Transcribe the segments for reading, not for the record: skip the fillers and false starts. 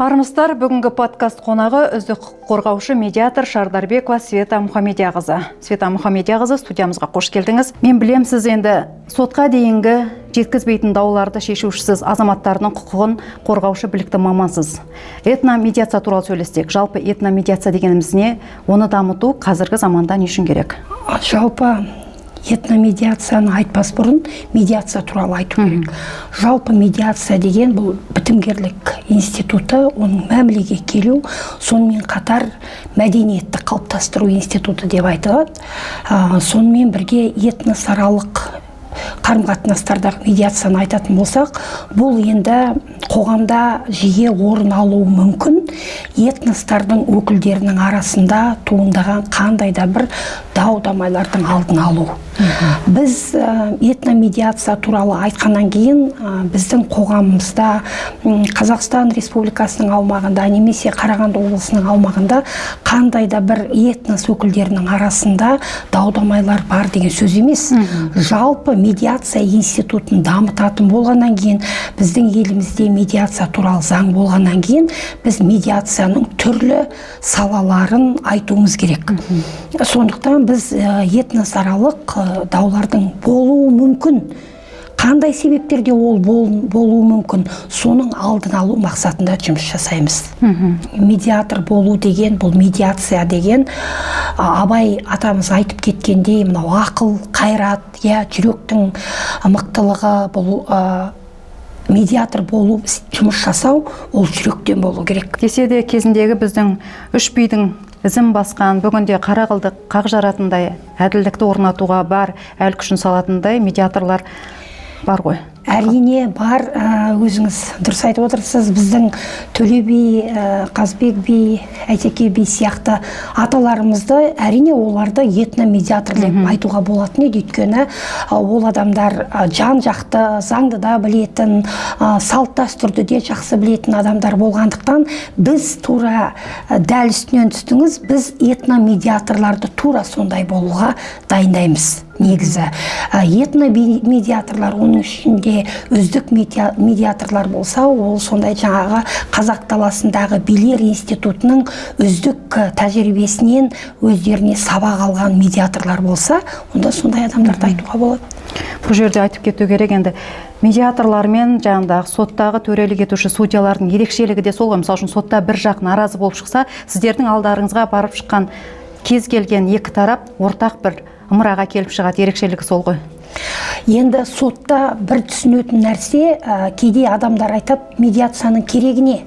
Армысыздар, бүгінгі подкаст қонағы үздік қорғаушы медиатор Шардарбекова Света Мұхамедияқызы. Света Мұхамедияқызы, студиямызға қош келдіңіз. Мен білем, сіз енді сотқа дейінгі жеткізбейтін дауларды шешушісіз азаматтардың құқығын қорғаушы білікті мамансыз. Этномедиация туралы сөйлестік. Жалпы этномедиация дегеніміз не? Оны дамыту қазіргі заманда не үшін керек? Жалпы этномедиацияны айтпас бұрын медиация туралы айту керек. Жалпы медиация деген бұл бітімгерлік институты, оның мәмілеге келу, сонымен қатар мәдениетті қалыптастыру институты деп айтылады. Сонымен бірге этносаралық қарым-қатынастардағы медиацияны айтатын болсақ, бұл енді қоғамда жиі орын алуы мүмкін этностардың өкілдерінің арасында туындаған қандай да бір дау-дамайлардың алдын алу. Біз этномедиация туралы айтқаннан кейін біздің қоғамымызда Қазақстан Республикасының аумағында немесе Қарағанды облысының аумағында қандай да бір этнос өкілдерінің арасында дау-дамайлар бар деген сөз емес. Жалпы медиация институтын дамытатын болғаннан кейін, біздің елімізде медиация туралы заң болғаннан кейін, біз медиацияның түрлі салаларын айтуымыз керек. Сондықтан біз этносаралық даулардың болуы мүмкін. Қандай себептерде ол болуы мүмкін, соның алдын алу мақсатында жұмыс жасаймыз. Медиатор болу деген, бұл медиация деген, Абай атамыз айтып кеткендей, мынау ақыл, қайрат, жүректің мықтылығы, бұл медиатор болу, жұмыс жасау, ол жүректен болу керек. Десе де кезіндегі біздің үш бидің ізін басқан, бүгінде қара қылдық қақ жаратындай әділдікті орнатуға бар әл күшін салатындай медиаторлар бар ғой. Әрине бар, өзіңіз дұрыс айтып отырсыз. Біздің Төле би, Қазбек би, Әйтеке би сияқты аталарымызды, әрине оларды этномедиатор деп айтуға болатын еді. Өйткені ол адамдар жан-жақты, заңды да білетін, салт дәстүрді де жақсы білетін адамдар болғандықтан, біз тура дәл үстінен түстіңіз, біз этномедиаторларды тура сондай болуға дайындаймыз. Негізі этномедиаторлар, оның ішінде үздік медиаторлар болса, ол сондай жаңағы Қазақ даласындағы билер институтының үздік тәжірибесінен өздеріне сабақ алған медиаторлар болса, онда сондай адамдарды айтуға болады. Бұл жерде айтып кету керек, енді медиаторлар мен жаңағы соттағы төрелік етуші судьялардың ерекшелігі де сол ғой. Мысалы үшін сотта бір жақ наразы болып шықса, сіздердің алдарыңызға барып шыққан кез келген екі тарап ортақ бір ымыраға келіп шығады, ерекшелігі сол ғой. Енді сотта бір түсінетін нәрсе, кейде адамдар айтады, медиацияның керегіне.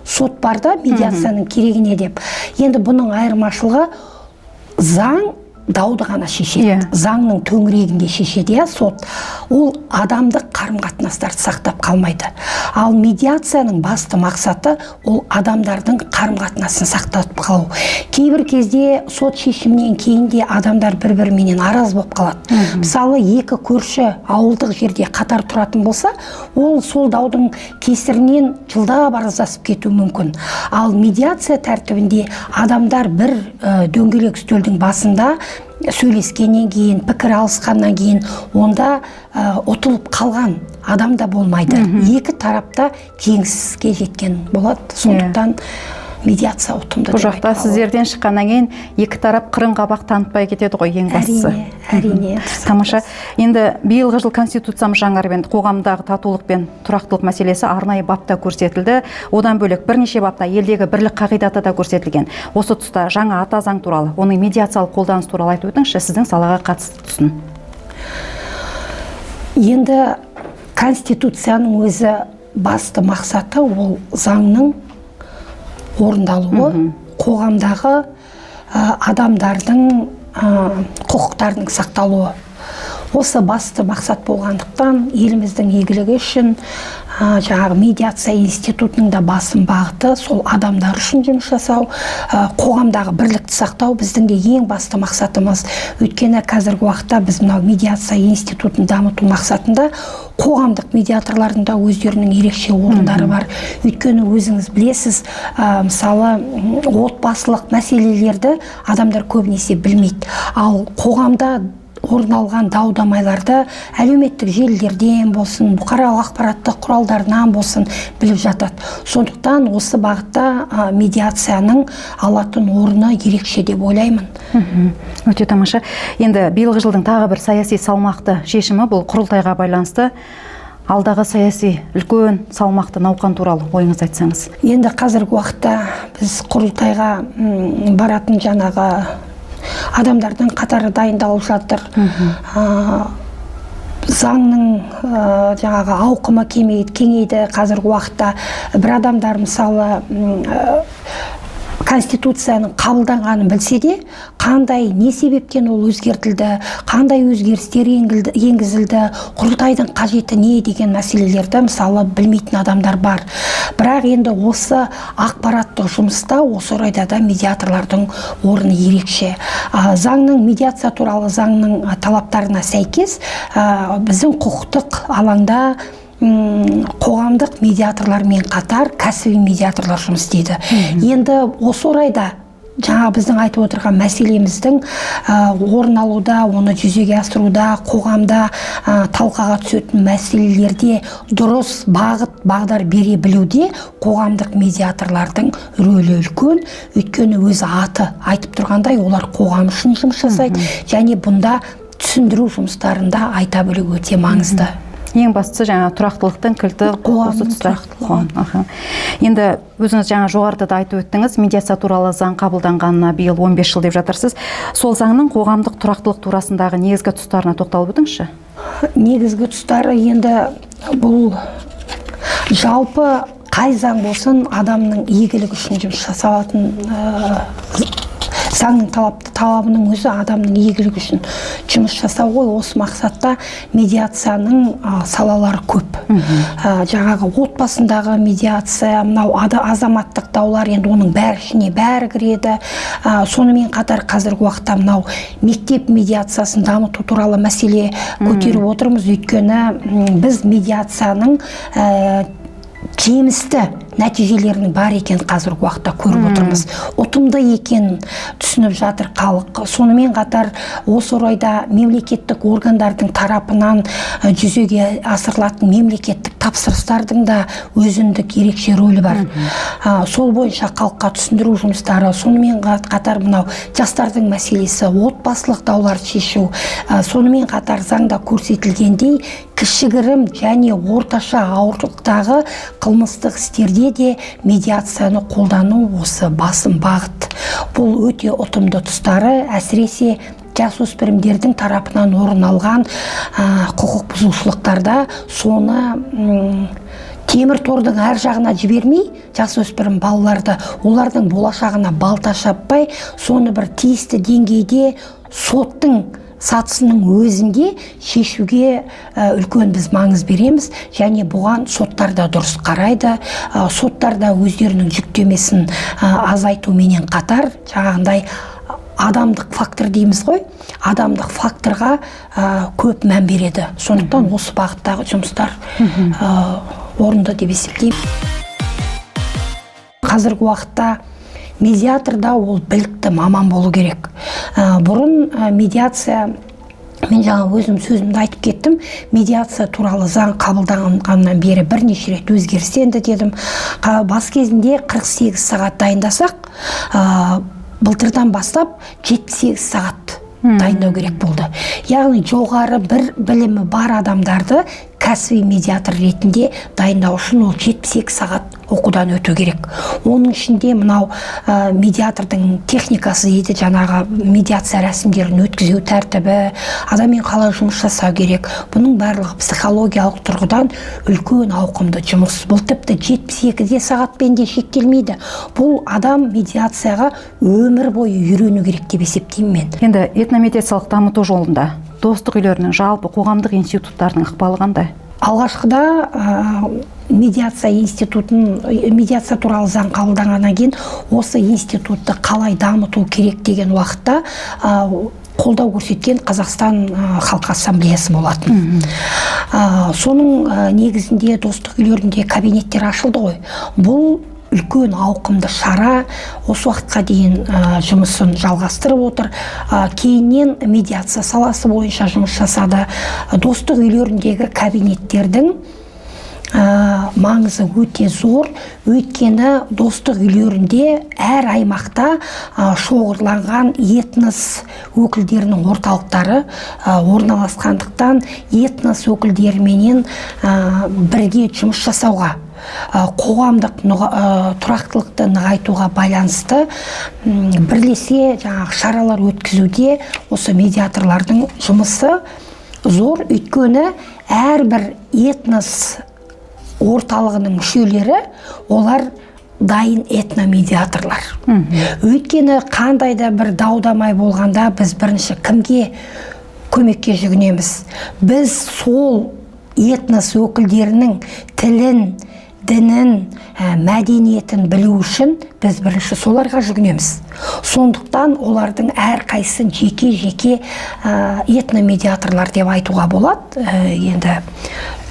Сот барда медиацияның керегіне деп. Енді бұның айырмашылығы, заң дауды ғана шешеді. Заңның төңірегінде шешеді, сот. Ол адамдық қарым-қатынастарды сақтап қалмайды. Ал медиацияның басты мақсаты ол адамдардың қарым-қатынасын сақтап қалу. Кейбір кезде сот шешімінен кейін де адамдар бір-бірімен араз болып қалады. Мысалы, екі көрші ауылдық жерде қатар тұратын болса, ол сол даудың кесірінен жылдап арыздасып кетуі мүмкін. Ал медиация тәртібінде адамдар бір дөңгелек үстелдің басында сөйлескеннен кейін, пікір алысқаннан кейін, онда ұтылып қалған адам да болмайды. Екі тарапта жеңіске жеткен болады. Сондықтан медиация ұтымды. Бұл жақта сіздерден шыққаннан кейін екі тарап қырын қабақ танытпай кетеді ғой, ең бастысы. Әрине. Тамаша. Енді биылғы жыл конституциямыз жаңарып, қоғамдағы татулық пен тұрақтылық мәселесі арнайы бапта көрсетілді. Одан бөлек бірнеше бапта елдегі бірлік қағидаты да көрсетілген. Осы тұста жаңа ата заң туралы, оның медиациялық қолданыс туралы айтып өтіңізші, сіздің салаға қатысты тұсын. Енді конституцияның өзі басты мақсаты ол заңның орындалуы, қоғамдағы адамдардың құқықтарының сақталуы. Осы басты мақсат болғандықтан, еліміздің игілігі үшін жаңағы медиация институтының да басым бағыты сол адамдар үшін жұмыс жасау, қоғамдағы бірлікті сақтау біздің де ең басты мақсатымыз. Өйткені қазіргі уақытта біз мынау медиация институтын дамыту мақсатында қоғамдық медиаторлардың да өздерінің ерекше орындары бар. Өйткені өзіңіз білесіз, мысалы, отбасылық мәселелерді адамдар көбінесе білмейді. Ал қоғамда орын алған дау-дамайларды әлеуметтік желілерден болсын, бұқаралық ақпараттық құралдарынан болсын біліп жатады. Сондықтан осы бағытта медиацияның алатын орны ерекше деп ойлаймын. Өте тамаша. Енді биылғы жылдың тағы бір саяси салмақты шешімі бұл құрылтайға байланысты. Алдағы саяси үлкен салмақты науқан туралы ойыңызды айтсаңыз. Енді қазіргі уақытта біз құрылтайға баратын жаңағы адамдардың қатары дайындалып жатыр. Заңның жаңағы ауқымы кеңейді қазіргі уақытта. Bir адамдар мысалы Конституцияның қабылданғанын білсе де, қандай не себептен ол өзгертілді, қандай өзгерістер енгізілді, құрылтайдың қажеті не деген мәселелерді мысалы білмейтін адамдар бар. Бірақ енді осы ақпараттық жұмыста осы орайда да медиаторлардың орны ерекше. Заңның, медиация туралы заңның талаптарына сәйкес біздің құқықтық алаңда қоғамдық медиаторлармен қатар кәсіби медиаторлар жұмыс істейді. Енді осы орайда жаңа біздің айтып отырған мәселеміздің орын алуда, оны жүзеге асыруда, қоғамда талқыға түсетін мәселелерде дұрыс бағдар бере білуде қоғамдық медиаторлардың рөлі үлкен. Өйткені өзі аты айтып тұрғандай, олар қоғам үшін жұмыс жасайды, және бұнда түсіндіру жұмыстарында айта білу өте маңызды. Ең бастысы жаңа тұрақтылықтың кілті осы тұста. Енді өзіңіз жаңа жоғарыда да айтып өттіңіз, медиация туралы заң қабылданғанына биыл 15 жыл деп жатырсыз. Сол заңның қоғамдық тұрақтылық турасындағы негізгі тұстарына тоқталып өтіңізші. Негізгі тұстары енді бұл жалпы қай заң болсын адамның игілігі үшін жұмыс жасалатын заңның талабының өзі адамның игілігі үшін жұмыс жасау ғой. Осы мақсатта медиацияның салалары көп. Жаңағы отбасындағы медиация, мынау азаматтық даулар, енді оның бәрі ішіне бәрі кіреді. Сонымен қатар қазіргі уақытта мынау мектеп медиациясын дамыту туралы мәселе көтеріп отырмыз. Өйткені біз медиацияның жемісті нәтижелерінің бар екен қазіргі уақытта көріп отырмыз. Ұтымды екен түсініп жатыр халық. Сонымен қатар осы орайда мемлекеттік органдардың тарапынан жүзеге асырылатын мемлекеттік тапсырыстардың да өзіндік ерекше рөлі бар. Сол бойынша халыққа түсіндіру жұмыстары, сонымен қатар мынау жастардың мәселесі, отбасылық дауларды шешу, сонымен қатар заңда көрсетілгендей кішігірім және орташа ауырлықтағы қылмыстық істерде де медиацияны қолдану осы басым бағыт. Бұл өте ұтымды тұстары, әсіресе жасөспірімдердің тарапынан орын алған құқық бұзушылықтарда соны темір тордың әр жағына жібермей, жасөспірім балаларды олардың болашағына балта шаппай, соны бір тиісті деңгейде соттың сатысының өзінде шешуге үлкен біз маңыз береміз, және бұған соттар да дұрыс қарайды. Соттар да өздерінің жүктемесін азайтуменен қатар, жаңағындай адамдық фактор дейміз ғой, адамдық факторға көп мән береді. Сондықтан осы бағыттағы жұмыстар орынды деп есептеймін. Қазіргі уақытта медиаторда ол білікті маман болу керек. Бұрын медиация, мен жаңа өзім сөзімді айтып кеттім, медиация туралы заң қабылданғаннан бері бірнеше рет өзгерістенді дедім. Бас кезінде 48 сағат дайындасақ, былтырдан бастап 78 сағат дайындау керек болды. Яғни жоғары бір білімі бар адамдарды кәсіби медиатор ретінде дайындау үшін ол 72 сағат оқудан өту керек. Оның ішінде мынау медиатордың техникасы дейді, жаңағы медиация рәсімдерін өткізу тәртібі, адаммен қалай жұмыс жасау керек. Бұның барлығы психологиялық тұрғыдан үлкен ауқымды жұмыс. Бұл тіпті 72 сағатпен де шектелмейді. Бұл адам медиацияға өмір бойы үйрену керек деп есептеймін мен. Енді этномедиациялық дамыту жолында достық үйлерінің жалпы қоғамдық институттарының ықпалы қандай? Алғашқыда медиация туралы заң қабылданғаннан кейін осы институтты қалай дамыту керек деген уақытта қолдау көрсеткен Қазақстан Халқы Ассамблеясы болатын. Соның негізінде достық үйлерінде кабинеттер ашылды ғой. Бұл үлкен ауқымды шара осы уақытқа дейін жұмысын жалғастырып отыр. Кейіннен медиация саласы бойынша жұмыс жасады. Достық үйлеріндегі кабинеттердің маңызы өте зор, өйткені достық үйлерінде әр аймақта шоғырланған этнос өкілдерінің орталықтары орналасқандықтан этнос өкілдеріменен бірге жұмыс жасауға, қоғамдық тұрақтылықты нығайтуға байланысты бірлесе шаралар өткізуде осы медиаторлардың жұмысы зор, өйткені әрбір этнос орталығының мүшелері олар дайын этномедиаторлар. Өйткені қандай да бір дау-дамай болғанда біз бірінші кімге көмекке жүгінеміз? Біз сол этнос өкілдерінің тілін, дінін, мәдениетін білу үшін біз бірінші соларға жүгінеміз. Сондықтан олардың әрқайсысын жеке-жеке этномедиаторлар деп айтуға болады. Енді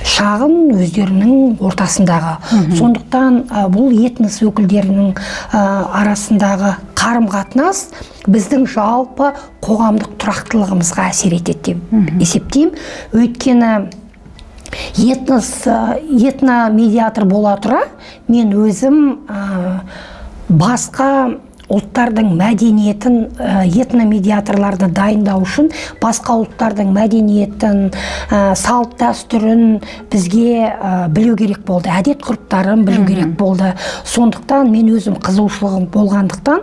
шағын өздерінің ортасындағы. Сондықтан бұл этнос өкілдерінің арасындағы қарым-қатынас біздің жалпы қоғамдық тұрақтылығымызға әсер етеді деп есептеймін. Өйткені этномедиатор бола тұра, мен өзім басқа ұлттардың мәдениетін, этномедиаторларды дайындау үшін басқа ұлттардың мәдениетін, салт дәстүрін бізге білу керек болды, әдет ғұрыптарын білу керек болды. Сондықтан мен өзім қызығушылығым болғандықтан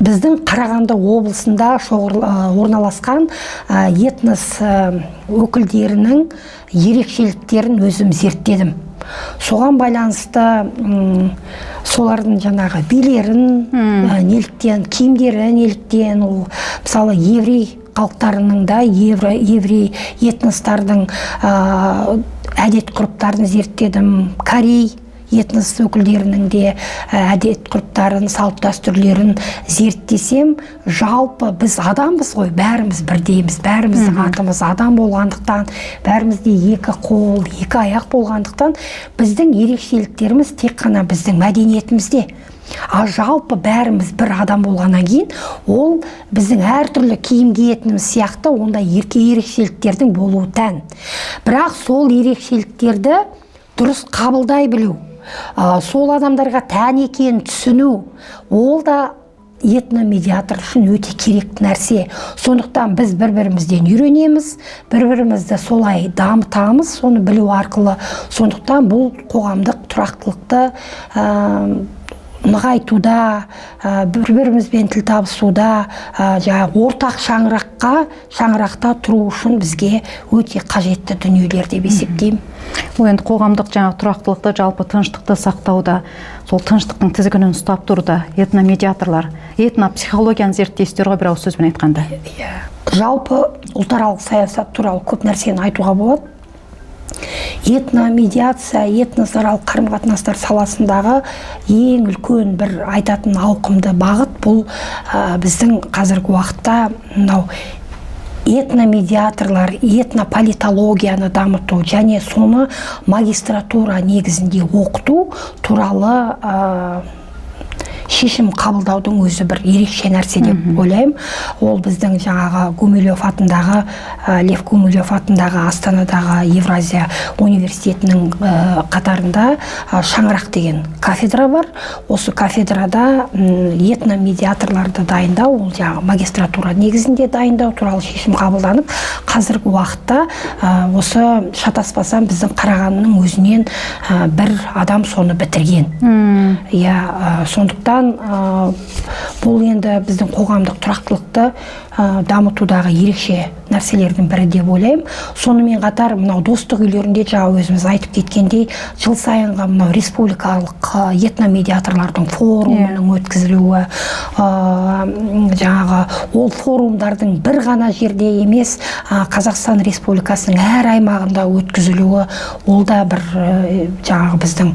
біздің Қарағанды облысында орналасқан этнос өкілдерінің ерекшеліктерін өзім зерттедім. Соған байланысты солардың жаңағы билерін неліктен, киімдері неліктен, мысалы еврей халықтарының да, еврей этностардың әдет ғұрыптарын зерттедім. Корей этнос өкілдерінің де әдет ғұрыптарын, салт дәстүрлерін зерттесем, жалпы біз адамбыз ғой, бәріміз бірдейміз, бәріміздің атымыз адам болғандықтан, бәрімізде екі қол, екі аяқ болғандықтан, біздің ерекшеліктеріміз тек қана біздің мәдениетімізде. Жалпы бәріміз бір адам болғаннан кейін, ол біздің әртүрлі киім киетініміз сияқты онда ерекшеліктердің болуы тән. Бірақ сол ерекшеліктерді дұрыс қабылдай білу, сол адамдарға тән екенін түсіну, ол да этномедиатор үшін өте керекті нәрсе. Сондықтан біз бір-бірімізден үйренеміз, бір-бірімізді солай дамытамыз, соны білу арқылы. Сондықтан бұл қоғамдық тұрақтылықты нығайтуда, бір-бірімізбен тіл табысуда, ортақ шаңырақта тұру үшін бізге өте қажетті дүниелер деп есептеймін. Енді қоғамдық тұрақтылықты, жалпы тыныштықты сақтауда, сол тыныштықтың тізгінін ұстап тұруда этномедиаторлар, этнопсихологияны зерттейсіздер ғой, бір ауыз сөзбен айтқанда. Жалпы ұлтаралық саясат туралы көп нәрсені айтуға болады. Этномедиация, этносаралық қарым-қатынастар саласындағы ең үлкен бір айтатын ауқымды бағыт бұл біздің қазіргі уақытта мынау этномедиаторлар, этнополитологияны дамыту және соны магистратура негізінде оқыту туралы шешім қабылдаудың өзі бір ерекше нәрсе деп ойлаймын. Ол біздің жаңағы Гумилев атындағы, Лев Гумилев атындағы Астанадағы Евразия университетінің қатарында шаңырақ деген кафедра бар. Осы кафедрада этномедиаторларды дайындау, ол жаңағы магистратура негізінде дайындау туралы шешім қабылданып, қазіргі уақытта осы шатаспасам біздің Қарағандының өзінен бір адам соны бітірген. Сондықтан бұл енді біздің қоғамдық тұрақтылықты дамытудағы ерекше нәрселердің бірі деп ойлаймын. Сонымен қатар мынау достық үйлерінде жаңа өзіміз айтып кеткендей, жыл сайынғы мынау республикалық этномедиаторлардың форумының өткізілуі, жаңағы ол форумдардың бір ғана жерде емес, Қазақстан Республикасының әр аймағында өткізілуі, ол да бір жаңағы біздің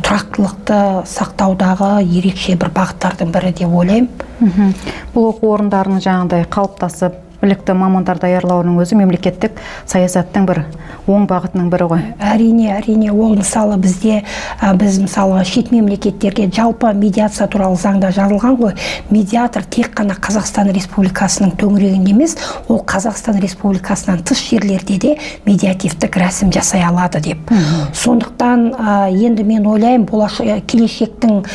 тұрақтылықты сақтаудағы ерекше бір бағыттардың бірі деп ойлаймын. Бұл оқу орындарының жаңағыдай қалыптасып, білікті мамандар даярлауының өзі мемлекеттік саясаттың бір оң бағытының бірі ғой. Әрине, ол мысалы бізде біз мысалы шет мемлекеттерге жалпы медиация туралы заңда жазылған ғой. Медиатор тек қана Қазақстан Республикасының төңірегінде емес, ол Қазақстан Республикасынан тыс жерлерде де медиативтік рәсім жасай алады деп. Сондықтан енді мен ойлаймын, келешектің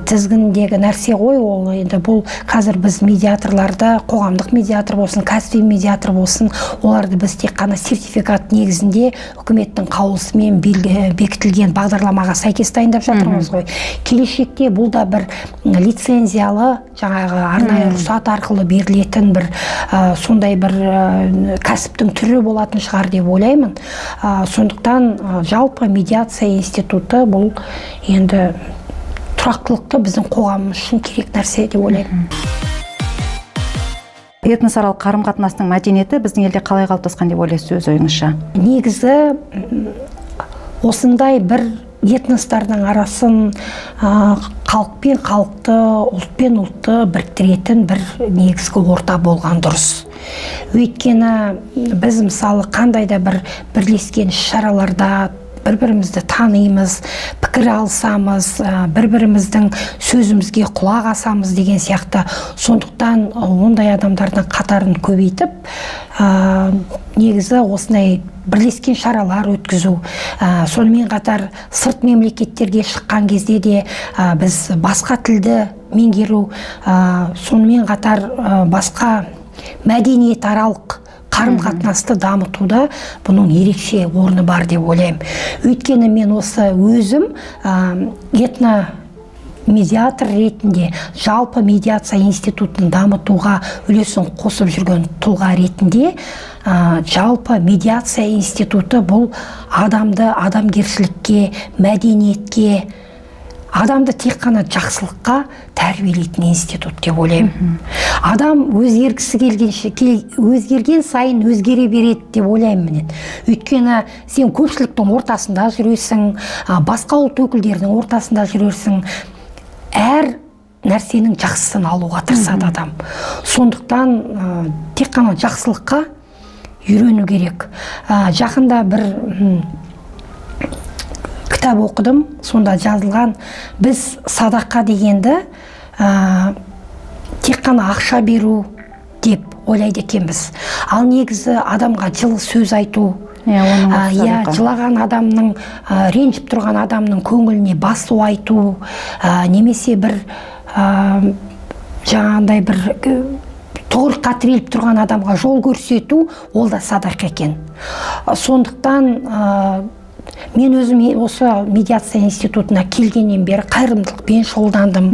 тізгініндегі нәрсе ғой ол. Енді бұл қазір біз медиаторларды, қоғамдық медиатор болсын, кәсіби медиатор болсын, оларды біз тек қана сертификат негізінде үкіметтің қаулысымен бекітілген бағдарламаға сәйкес дайындап жатырмыз ғой. Келешекте бұл да бір лицензиялы, жаңағы арнайы рұқсат арқылы берілетін бір сондай бір кәсіптің түрі болатын шығар деп ойлаймын. Сондықтан жалпы медиация институты бұл енді тұрақтылықты біздің қоғамымыз үшін керек нәрсе деп ойлаймын. Этносаралық қарым-қатынастың мәдениеті біздің елде қалай қалыптасқан деп ойлайсыз өз ойыңызша? Негізі осындай бір этностардың арасын халық пен халықты, ұлт пен ұлтты біріктіретін бір негізгі орта болған дұрыс. Өйткені біз мысалы қандай да бір бірлескен шараларда бір-бірімізді танимыз, пікір алсамыз, бір-біріміздің сөзімізге құлақ асамыз деген сияқты. Сондықтан ондай адамдардың қатарын көбейтіп, негізі осындай бірлескен шаралар өткізу. Сонымен қатар сырт мемлекеттерге шыққан кезде де біз басқа тілді меңгеру, сонымен қатар басқа мәдениет аралық қарым-қатынасты дамытуда бұның ерекше орны бар деп ойлаймын. Өйткені мен осы өзім медиатор ретінде жалпы медиация институтын дамытуға үлесін қосып жүрген тұлға ретінде жалпы медиация институты бұл адамды адамгершілікке, мәдениетке, адамды тек қана жақсылыққа тәрбиелейтін институт деп ойлаймын. Адам өзгергісі келгенше, өзгерген сайын өзгере береді деп ойлаймын мен. Өйткені сен көпшіліктің ортасында жүресің, басқа ұлт өкілдерінің ортасында жүресің, әр нәрсенің жақсысын алуға тырысады адам. Сондықтан тек қана жақсылыққа үйрену керек. Жақында бір кітап оқыдым, сонда жазылған, біз садақа дегенді тек қана ақша беру деп ойлайды екенбіз. Ал негізі адамға жылы сөз айту, жылаған адамның, ренжіп тұрған адамның көңіліне басу айту, немесе бір жаңағындай бір тоғырыққа тіреліп тұрған адамға жол көрсету, ол да садақа екен. Сондықтан мен өзім осы медиация институтына келгеннен бері қайырымдылықпен шұғылдандым.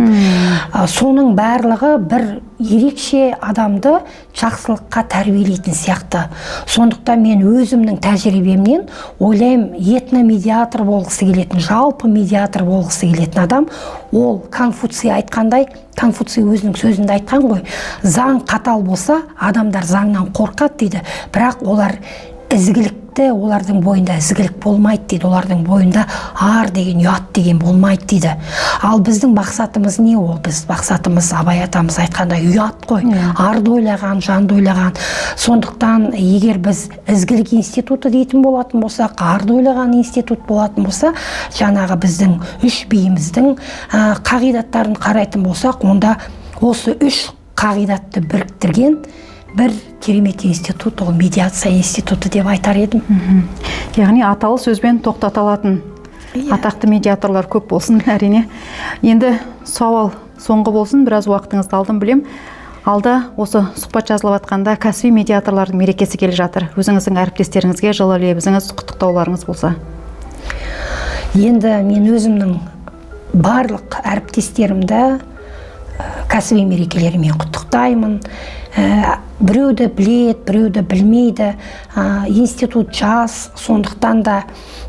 Соның барлығы бір ерекше адамды жақсылыққа тәрбиелейтін сияқты. Сондықтан мен өзімнің тәжірибемнен ойлаймын, этномедиатор болғысы келетін, жалпы медиатор болғысы келетін адам, ол Конфуций айтқандай, Конфуций өзінің сөзінде айтқан ғой, заң қатал болса, адамдар заңнан қорқады дейді, бірақ олар ізгілікті, олардың бойында ізгілік болмайды дейді, олардың бойында ар деген, ұят деген болмайды дейді. Ал біздің мақсатымыз не ол? Біз мақсатымыз Абай атамыз айтқандай ұят қой, арды ойлаған, жанды ойлаған. Сондықтан егер біз ізгілік институты дейтін болатын болсақ, арды ойлаған институт болатын болса, жаңағы біздің үш биіміздің қағидаттарын қарайтын болсақ, онда осы үш қағидатты біріктірген бір керемет институт, ол медиация институты деп айтар едім. Яғни аталы сөзбен тоқтаталатын атақты медиаторлар көп болсын, әрине. Енді сауал соңғы болсын, біраз уақытыңызды алдым білем. Алда осы сұхбат жазылып атқанда кәсіби медиаторлардың мерекесі келе жатыр. Өзіңіздің әріптестеріңізге жылы лебізіңіз, құттықтауларыңыз болса. Енді мен өзімнің барлық әріптестерімді кәсіби мерекелерімен құттықтаймын. Біреуді біледі, біреуді білмейді. Институт жас, сондықтан да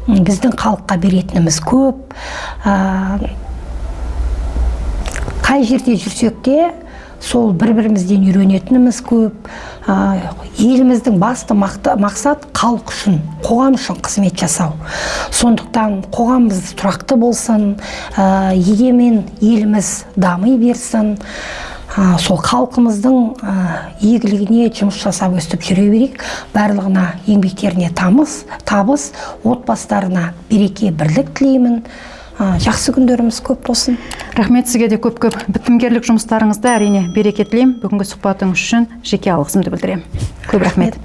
біздің халыққа беретініміз көп. Қай жерде жүрсек те, сол бір-бірімізден үйренетініміз көп. Еліміздің басты мақсат халық үшін, қоғам үшін қызмет жасау. Сондықтан қоғамымыз тұрақты болсын, егемен еліміз дами берсін. сол халқымыздың игілігіне жұмыс жасап өстіп жүре берейік. Барлығына еңбектеріне табыс, отбасыларына береке, бірлік тілеймін. Жақсы күндеріміз көп болсын. Рахмет сізге де көп бітімгерлік жұмыстарыңызда әрине береке тілеймін. Бүгінгі сұхбатыңыз үшін жеке алғысымды білдіремін. Көп рахмет.